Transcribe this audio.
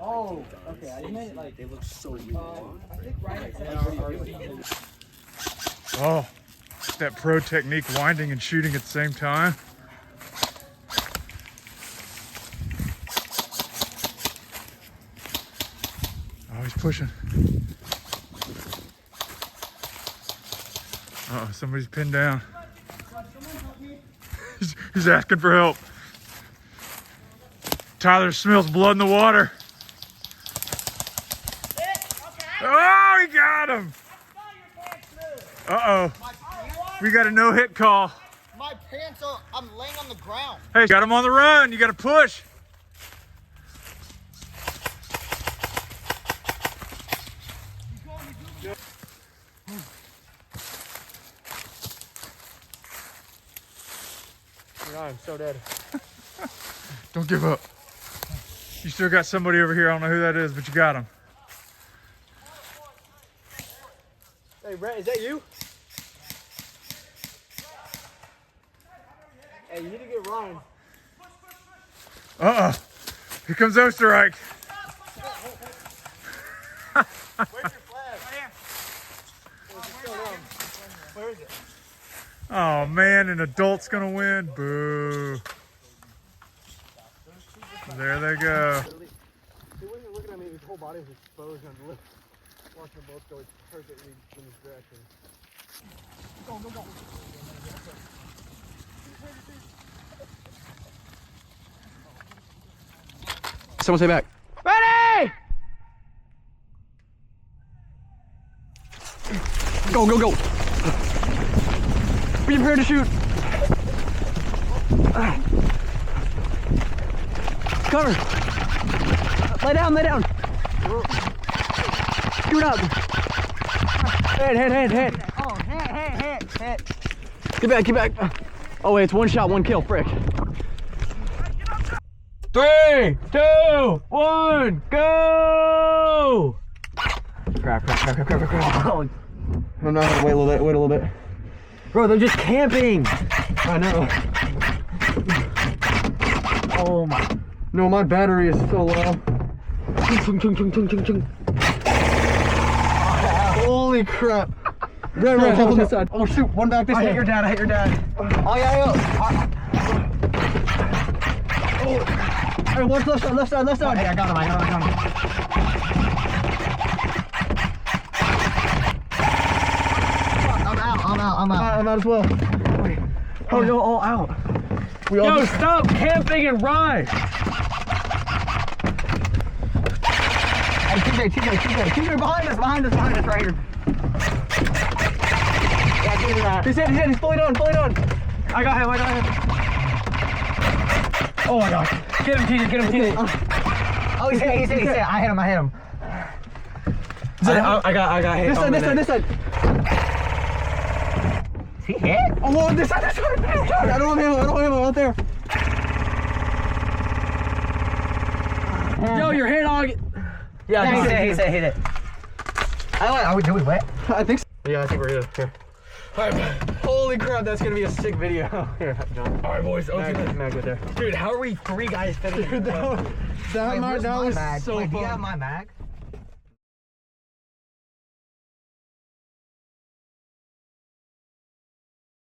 Oh, okay. I meant like they look so long. Oh, that pro technique, winding and shooting at the same time. Oh, he's pushing. Uh-oh, somebody's pinned down. He's asking for help. Tyler smells blood in the water. Oh, he got him. Uh-oh. We got a no-hit call. My pants are, I'm laying on the ground. Hey, got him on the run. You got to push. I'm so dead. Don't give up. You still got somebody over here. I don't know who that is, but you got him. Hey, Brett, is that you? Hey, you need to get Ryan. Uh-oh. Here comes Osterreich. Where's your flag? Where is it? Oh, man, an adult's going to win. Boo. There they go. He wasn't looking at me. His whole body was exposed and I'm watching them both go perfectly in this direction. Go, go, go. Someone say back. Ready! Go, go, go. Be prepared to shoot. Cover. Lay down, lay down. Shoot up. Hit. Oh, hit. Get back. Oh wait, it's one shot, one kill, frick. 3, 2, 1, go! Crap. Oh, no, wait a little bit. Bro, they're just camping. I know. Oh my. No, my battery is so low. Holy crap. Red, hold on this side. Oh shoot, one back this way. I hit your dad. Oh yeah. Oh. Hey, watch left side. Oh, hey, I got him. I'm out. I'm out as well. Oh, you're all out. Yo, stop camping and run! Hey, TJ, behind us right here. Yeah, TJ's out. He's fully done. I got him. Oh my gosh. Get him, TJ. Oh, he's hit. I hit him. I got hit. This side. Is he hit? Oh, this side. I don't have ammo out there. Yo, you're hit on. Yeah, he said hit it. Are we wet? I think so. Yeah, I think we're good. Here. All right, holy crap, that's gonna be a sick video. Here, John. All right, boys. Okay, Mag right there. Dude, how are we 3 guys fitting? Dude, that was so fun. Do you have my mag?